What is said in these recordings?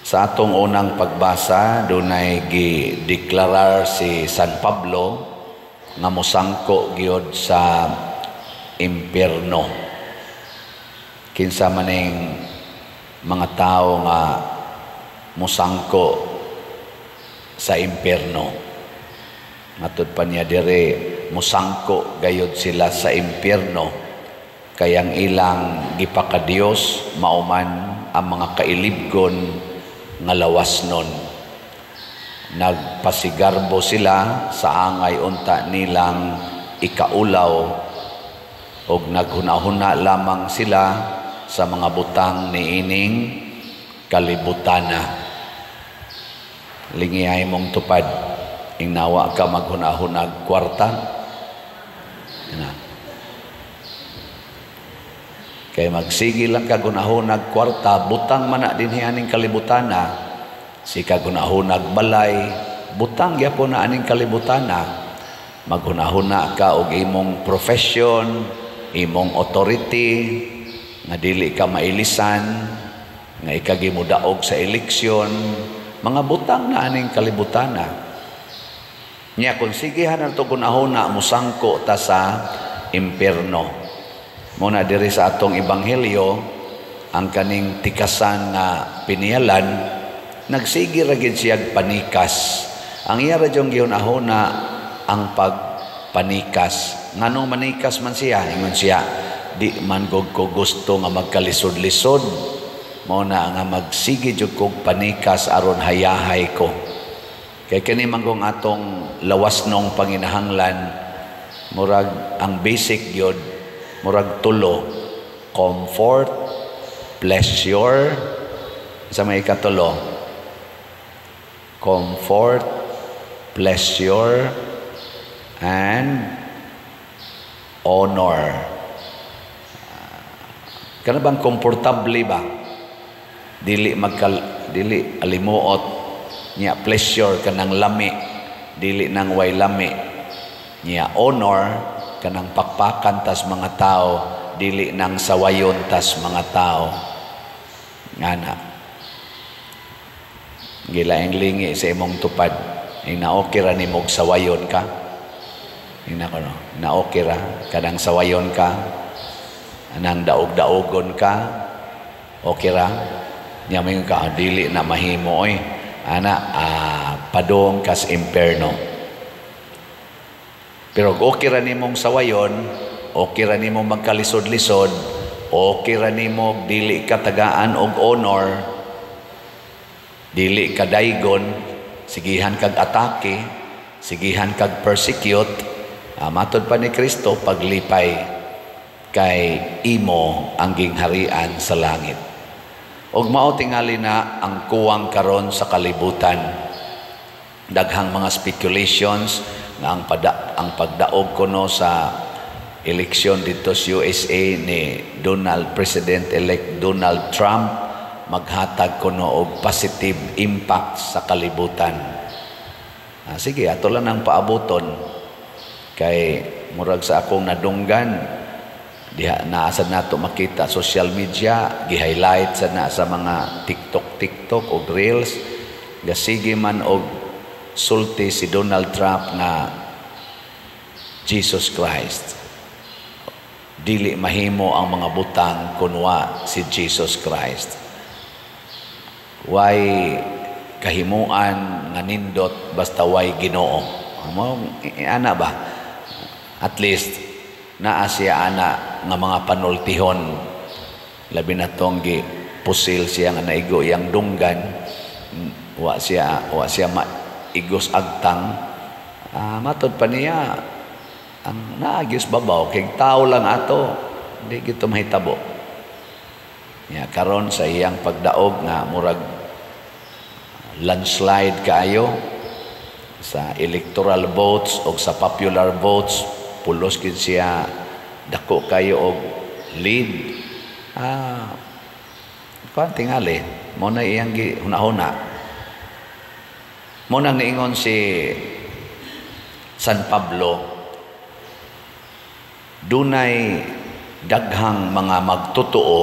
Sa atong unang pagbasa, dunay gideklarar si San Pablo nga mosangko gyud sa impyerno. Kinsa maning mga tao nga mosangko sa impyerno. Matud pa niya dire, mosangko gayud sila sa impyerno kayang ilang gipakadiyos mauman ang mga kailibgon nga lawas nun. Nagpasigarbo sila sa angay unta nilang ikaulaw o naghunahuna lamang sila sa mga butang niining kalibutana. Lingihay mong tupad, ingnawa ka maghunahunag kwarta. Kaya magsigi lang kagunahunag kwarta, butang mana din aning kalibutana. Si kagunahunag balay, butang yapon na aning kalibutana. Maghunahuna ka og imong profession, imong authority, nga dili ka mailisan, nga ikagimudaog sa eleksyon, mga butang na aning kalibutana. Nya kung sigihan nato gunahuna musangko ta sa impyerno. Muna diri sa atong ebanghelyo, ang kaning tikasan na pinialan, nagsigi ra gid siya panikas. Ang iya ra jong gihunahuna ang pagpanikas. Nganong manikas man siya? Ingon siya, di man ko gusto nga magkalisod-lisod. Muna nga magsigi jud kog panikas aron hayahay ko. Kay kini man kong atong lawas nong panginahanglan, murag ang basic yun, murag tulo, comfort, pleasure, sa may ikatulo, comfort, pleasure, and honor. Kana bang komportable ba? Dili alimuot niya, pleasure kanang lami, dili nang way lami niya, honor kanang pakpakan tas mga tao, dili nang sawayon tas mga tao. Ngana gilaing lingi sa imong tupad, inaokira nimo og sawayon ka, inakono naokira kanang sawayon ka, anang daog-daogon ka, okira nya may ka dili na mahimo oy ana padong kas impyerno. Pero okay ra nimong sawayon, okay ra nimong magkalisod-lisod, okay ra nimong dili katagaan og honor, dili kadaygon, sigihan kag atake, sigihan kag persecute, matod pa ni Kristo paglipay kay imo ang gingharian sa langit. Og mao tingali na ang kuwang karon sa kalibutan. Daghang mga speculations na ang pagdaog kuno sa eleksyon dito sa USA ni President-elect Donald Trump maghatag kuno og positive impact sa kalibutan. Sige, ato lang ang paaboton kay murag sa akong nadunggan diha naasad nato makita social media, gi-highlight sa mga TikTok o Reels, gasige man og sulti si Donald Trump nga Jesus Christ. Dili mahimo ang mga butang kunwa si Jesus Christ. Way kahimuan nga nindot basta way Ginoo. Ana ba? At least naa siya ana nga mga panultihon, labi na tong pusil siya nga naigo iyang dunggan, wa siya maigos agtang, matod pa niya ang naagis babaw kay tao lang ato, hindi gito mahitabo. Karon sa iyang pagdaog nga murag landslide kaayo sa electoral votes o sa popular votes, pulos gid siya dako kayo og lead. Tingali mo na iyang hunahuna. Mo nang niingon si San Pablo, dunay daghang mga magtotoo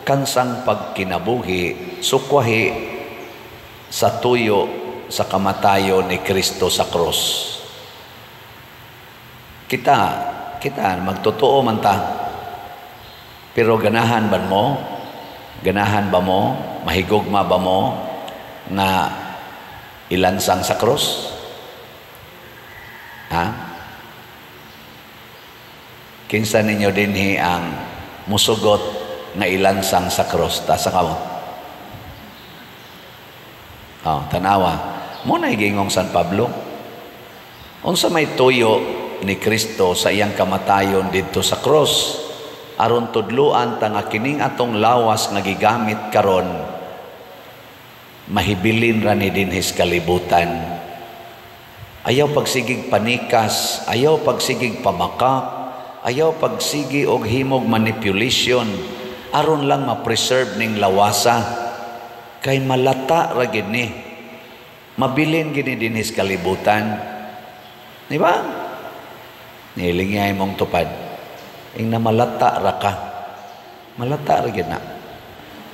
kansang pagkinabuhi, sukwahi sa tuyo sa kamatayon ni Kristo sa krus. Kita magtotoo man ta. Pero ganahan ba mo? Ganahan ba mo? Mahigugma ba mo na ilansang sa krus? Ha? Kinsa ninyo dinhi ang musugot nga ilansang sa krus ta sa kamot? Tanawa. Muna higingong San Pablo. Unsa may tuyo ni Kristo sa iyang kamatayon dito sa krus, aron tudluan ta nga kining atong lawas nga gigamit karon mahibilin ra ni dinhis kalibutan. Ayaw pagsigig panikas, ayaw pagsigig pamakak, ayaw pagsigi og himog manipulation aron lang ma-preserve ning lawasa kay malata ra gid ni. Mabilin gini dinhis kalibutan. Di ba? Nilingay mong tupad. Ing na malata ra ka. Malata ra gid na.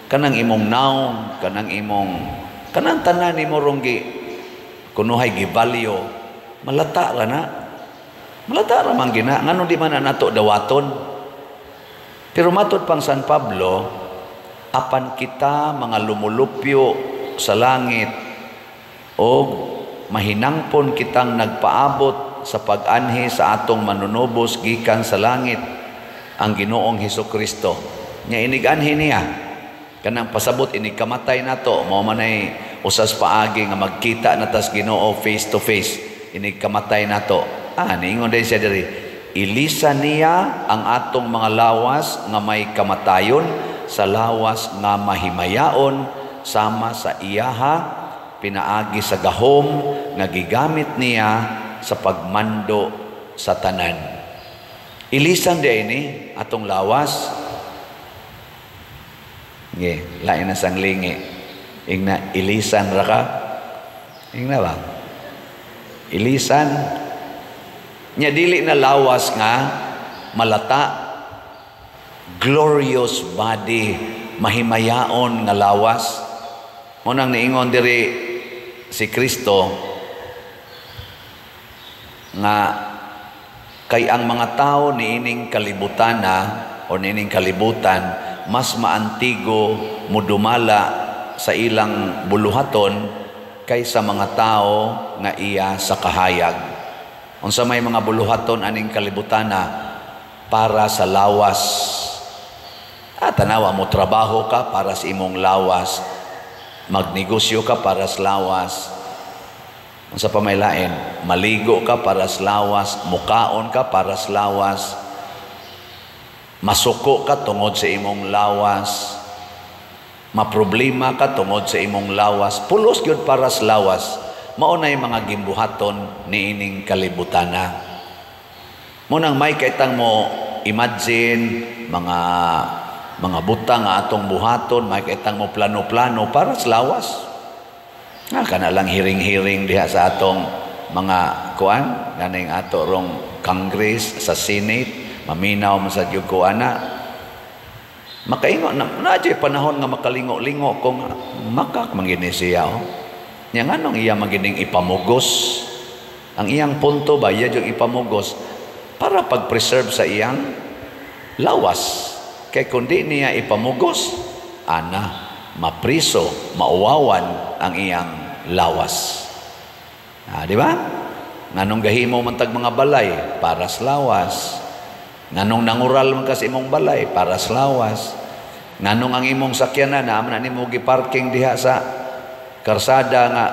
Kanang imong naong, kanang tanan nimo rong kunuhay gibalyo, malata ra na. Malata ra man gina, ngano di man nato dawaton. Pero matud pang San Pablo, apan kita mga lumulupyo sa langit o mahinangpon kitang nagpaabot sa pag-anhi sa atong manunubos gikan sa langit ang Ginoong Hesukristo. Nya iniganhi niya kanang pasabot ini kamatay nato mao manay usas paagi nga magkita na tas Ginoo face to face ini kamatay nato. Niingon din siya diri, ilisa niya ang atong mga lawas nga may kamatayon sa lawas nga mahimayaon sama sa iyaha pinaagi sa gahom nga gigamit niya sa pagmando sa tanan. Ilisan di ini atong lawas. Lain na sang lingi. Ingna ilisan ra ka. Ingna ba? Ilisan. Nya dili na lawas nga malata. Glorious body, mahimayaon nga lawas. Munang niingon diri si Kristo nga kay ang mga tao niining kalibutana o niining kalibutan mas maantigo mudumala sa ilang buluhaton kaysa mga tao nga iya sa kahayag. Unsa may mga buluhaton aning kalibutana para sa lawas. Tanawa mo trabaho ka para sa imong lawas. Magnegosyo ka para sa lawas. Unsa pa may lain? Maligo ka para sa lawas, mukaon ka para sa lawas. Masuko ka tungod sa imong lawas. Maproblema ka tungod sa imong lawas. Pulos gyud para sa lawas. Mao nay mga gimbuhaton niining kalibutana. Munang may kaitang mo imagine mga butang nga atong buhaton, may kaitang mo plano-plano para sa lawas. Kana lang hiring-hiring diha sa atong mga kuan, ganing ato rong Congress, sa Senate, maminaw man sa gyud kuana. Makaingo na jay panahon nga makalingo-lingo kung makak mangini siya. Nya nganong iya magining ipamugos. Ang iyang punto ba iya yung ipamugos para pag-preserve sa iyang lawas. Kaya kundi niya ipamugos, mapriso, mauwawan ang iyang lawas. Di ba? Nganong gahimo man tag mga balay para sa lawas. Nganong nangural man kasi imong balay para sa lawas. Nganong ang imong sakyanan na nimo gi-parking diha sa karsada nga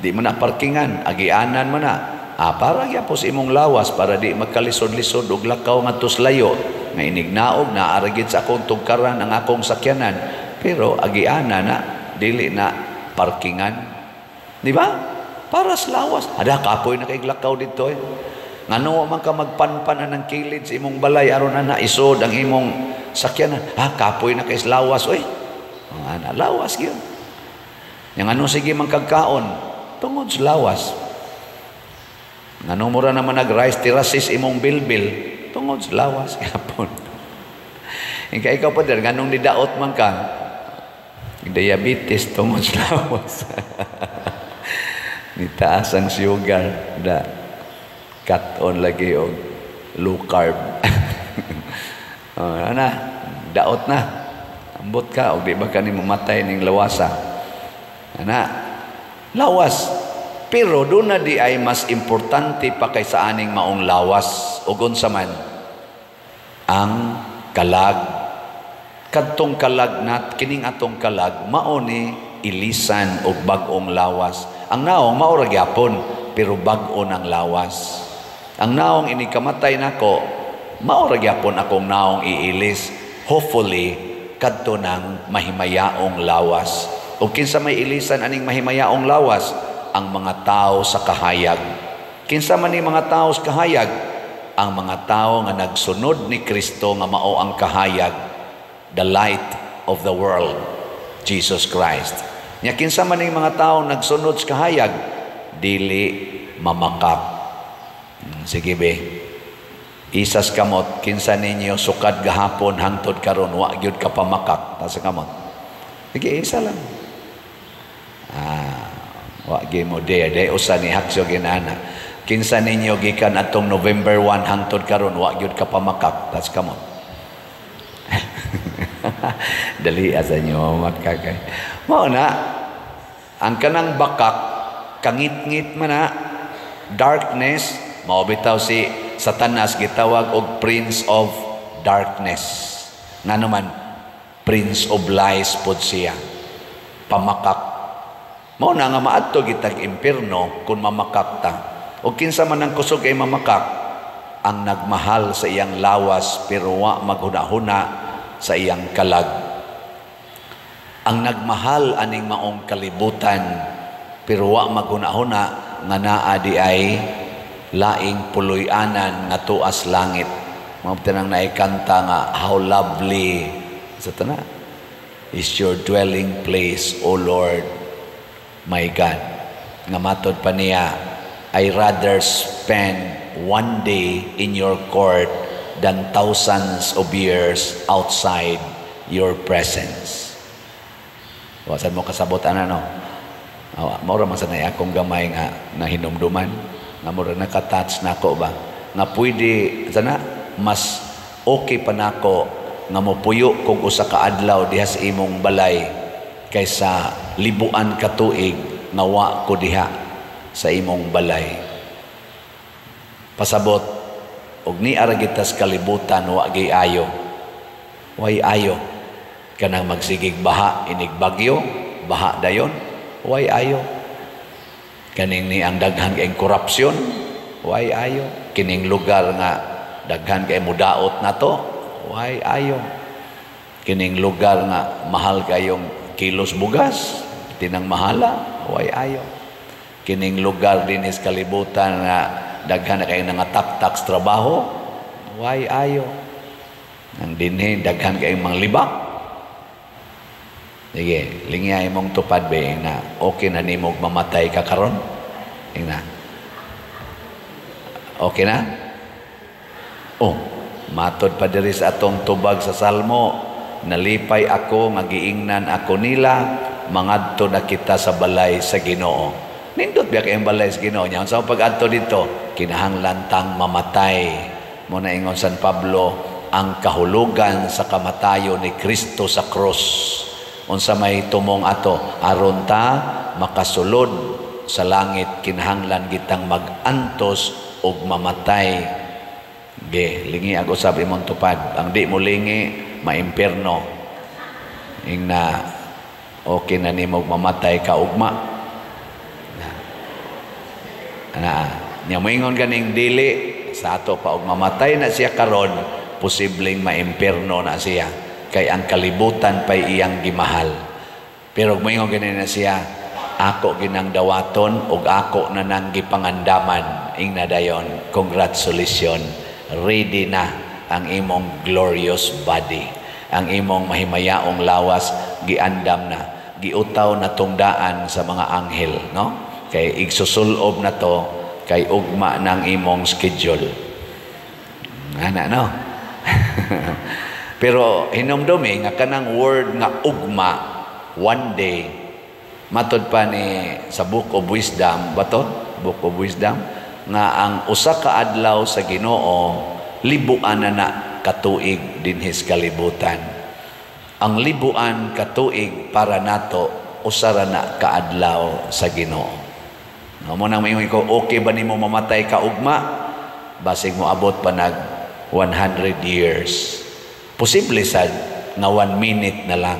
di mo na parkingan, agianan mo na. Para gyapon sa imong lawas para di magkalisod-lisod og lakaw ngadto sa layo. Nga inignaog na aragid sa akong tugkaran ang akong sakyanan, pero agiana na dili na parkingan, di ba? Para sa lawas ada kapoy na kay lakaw dito ngano man ka magpanpan ng kilid sa imong balay aron na isod ang imong sakyanan, kapoy na kay lawas lawas gyud yang ano sige man kagkaon tungod sa lawas. Ngano mura naman nag-rice terraces imong bilbil tungod sa lawas yapon. Ikaw pa din, ganong nidaot man ka. diabetes tungod sa lawas. Nitaas ang sugar, da cut on lagi og low carb. Ana, daot na. Ambot ka og di ba kani mamatay ning lawasa. Ana, lawas. Pero doon na di ay mas importante pa kaysa aning maong lawas ug unsa man ang kalag. Kadtong kalag nat kining atong kalag mao ni ilisan og bag-ong lawas. Ang naong mao ra gyapon pero bag-o ng lawas. Ang naong inikamatay nako mao ra gyapon akong naong iilis. Hopefully kadto ng mahimayaong lawas. Ug kinsa may ilisan aning mahimayaong lawas? Ang mga tao sa kahayag. Kinsa man ni mga tao sa kahayag? Ang mga tao nga nagsunod ni Kristo nga mao ang kahayag, the light of the world, Jesus Christ. Nya kinsa man ni mga tao nagsunod sa kahayag, dili mamakak. Sige be. Isas kamot, kinsa ninyo sukad gahapon hangtod karon wa gyud ka pamakak ta sa kamot. Sige isa lang. Wa gyud mo day usa ni haksyo ginana. Kinsa ninyo gikan atong November 1 hangtod karon wa gyud ka pamakak ta sa kamot. Dali asa nyo makakay. Mao na ang kanang bakak kangit-ngit man na darkness mao bitaw si Satanas gitawag og Prince of Darkness. Ngano man Prince of Lies pod siya. Pamakak. Mao na nga maadto gitag impierno kung mamakak ta. O kinsa man ang kusog ay mamakak ang nagmahal sa iyang lawas pero wa maghuna-huna sa iyang kalag. Ang nagmahal aning maong kalibutan pero wa maghuna-huna nga naa di ay laing puloy-anan nga tuas langit. Mao tinang naikanta nga how lovely sa tana is your dwelling place, O Lord my God. Nga matod pa niya, I rather spend one day in your court than thousands of years outside your presence. Wasan mo kasabot ano? Maura man sanay akong gamay nga nahinumduman. Nga mura nakatouch nako ba? Nga pwede sana mas okay pa nako nga mopuyo kung usa ka adlaw diha sa imong balay kaysa libuan ka tuig nga wa ko diha sa imong balay. Pasabot og ni ara gitas kalibutan wa gay ayo. Way ayo kanang magsigig baha inig bagyo, baha dayon, way ayo. Kaning ni ang daghan kay korupsyon, way ayo. Kining lugar nga daghan kay mudaot nato, way ayo. Kining lugar nga mahal kayong kilos bugas, tinang mahala, way ayo. Kining lugar din is kalibutan nga daghan na kayo nangatak-tak sa trabaho, way ayo. Ang dinhi daghan kayong mga libak. Sige, lingya imong tupad ba na okay na nimo mamatay ka karon? Ina. Okay na? Oh, matod pa diri sa atong tubag sa Salmo, nalipay ako, magiingnan ako nila, mangadto na kita sa balay sa Ginoo. Nindot biya kayong balay sa Ginoo niya. Sa pag-adto dito, kinahanglan tang mamatay. Muna ingon San Pablo, ang kahulugan sa kamatayo ni Kristo sa krus. Unsa may tumong ato, aron ta makasulod sa langit, kinahanglan gitang magantos og mamatay. Ge, lingi ako sabi mong tupad. Ang di mo lingi, maimpierno. Ing na okay na ni mamatay ka ugma. Nya moingon ganing dili sa ato pa og mamatay na siya karon, posibleng maimpierno na siya kay ang kalibutan pay iyang gimahal. Pero moingon ganin na siya, ako ginang dawaton ug ako na nang gipangandaman. Ing na dayon, congratulations, ready na ang imong glorious body. Ang imong mahimayaong lawas giandam na, giutaw na tungdaan sa mga anghel, no? Kay igsusulob na to kay ugma ng imong schedule. Ana, no? Pero hinumdumi nga kanang word nga ugma one day, matod pa ni sa Book of Wisdom, ba to? Book of Wisdom, nga ang usa ka adlaw sa Ginoo, libuan na katuig dinhis kalibutan. Ang libuan katuig para nato, usara na kaadlaw sa Ginoo. Mo nang maingon ko, okay ba nimo mamatay ka ugma? Basig mo abot pa nag 100 years. Posible sad nga 1 minute na lang.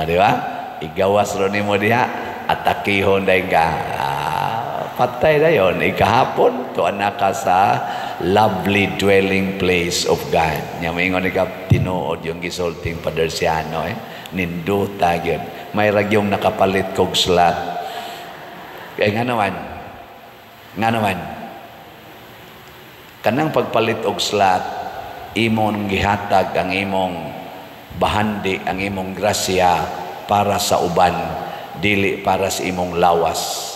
Di ba? Igawas ro nimo diha, atakihon day ka. Patay na yon. Ikahapon, tuan na ka sa lovely dwelling place of God. Nya maingon ka, tinuod yung gisulting Padersiano. Ninduta yun. May ragyong nakapalit kog slot. Kaya nga naman, kanang pagpalit og slot, imong gihatag ang imong bahandi, ang imong grasya para sa uban, dili para sa imong lawas.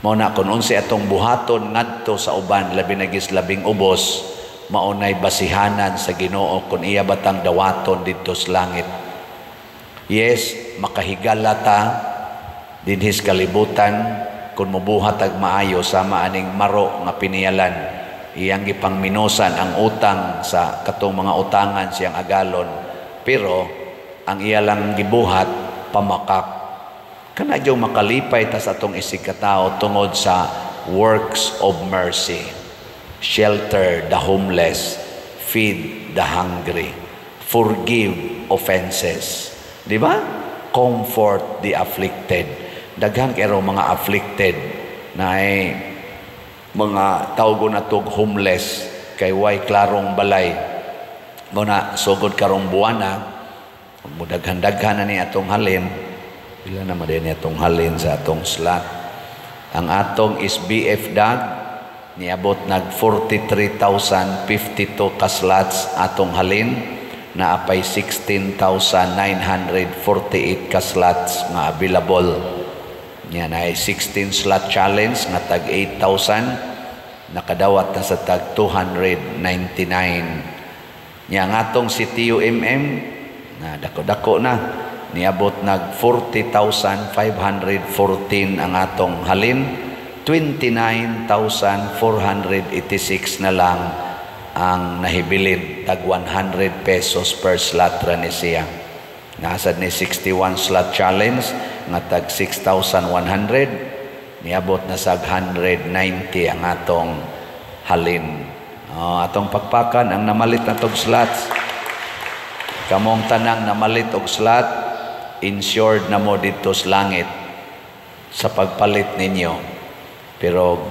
Mao na kun unsa atong buhaton ngadto sa uban, labi na labing ubos, maunay basihanan sa Ginoo kun iya batang dawaton didto sa langit. Yes, makahigala ta dinhis kalibutan kung mubuhat ag maayo sama aning maro nga piniyalan, iyang gipangminosan ang utang sa katong mga utangan siyang agalon, pero ang iya lang gibuhat pamakak kana yung makalipay ta sa atong isig katao tungod sa works of mercy. Shelter the homeless, feed the hungry, forgive offenses, di ba? Comfort the afflicted. Daghan kayo mga afflicted na ay mga tawag na tog homeless kay way klarong balay. Muna sugod karong buwana, mudaghan-daghan na ni atong halin. Pila na din ni atong halin sa atong slot. Ang atong SBF dag niabot nag 43,052 ka slots atong halin. Naapay 16,948 ka slots nga available. Yan ay 16 slot challenge nga tag 8,000, nakadawat na sa tag 299. Yang atong CTUMM na dako-dako na niabot nag 40,514 ang atong halin, 29,486 na lang ang nahibilin, tag 100 pesos per slot ra ni siya. Nasad ni 61 slot challenge nga tag 6,100, niabot na sa 190 ang atong halin. Atong pagpakan ang namalit na tog slots. Kamong tanang namalit og slot, insured na mo dito sa langit sa pagpalit ninyo. Pero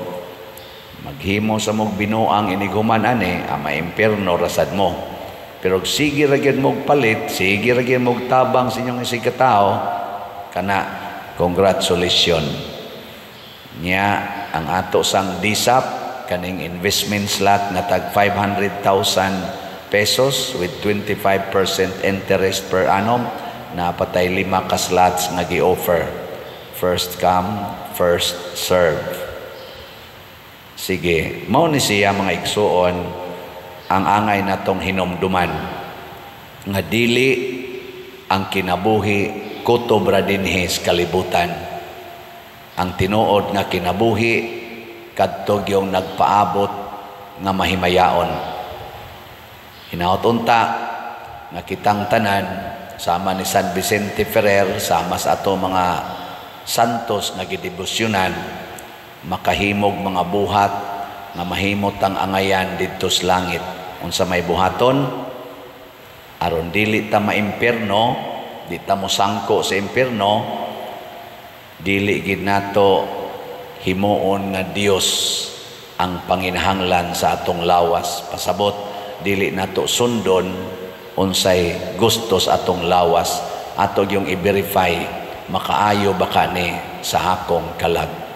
maghimo sa mong binuang iniguman ani, maimpierno rasad mo. Pero sige ra gyud mong palit, sige ra gyud mong tabang sa inyong isig katao, kana congratulations. Nya ang ato sang DSAP kaning investment slot na tag 500,000 pesos with 25% interest per annum, na patay 5 ka slots nga gi-offer. First come, first serve. Sige, mao ni siya mga igsuon ang angay natong hinumduman nga dili ang kinabuhi kutob ra dinhi kalibutan. Ang tinuod nga kinabuhi kadtog yung nagpaabot nga mahimayaon. Hinaot unta nga kitang tanan sama ni San Vicente Ferrer, sama sa ato mga santos nga gidebosyonan, makahimog mga buhat nga mahimot ang angayan didto sa langit. Unsa may buhaton aron dili ta maimpierno, di ta mosangko sa impierno, dili gid nato himuon nga Dios ang panginahanglan sa atong lawas. Pasabot dili nato sundon unsay gusto sa atong lawas, ato yung i-verify makaayo ba kani sa akong kalag.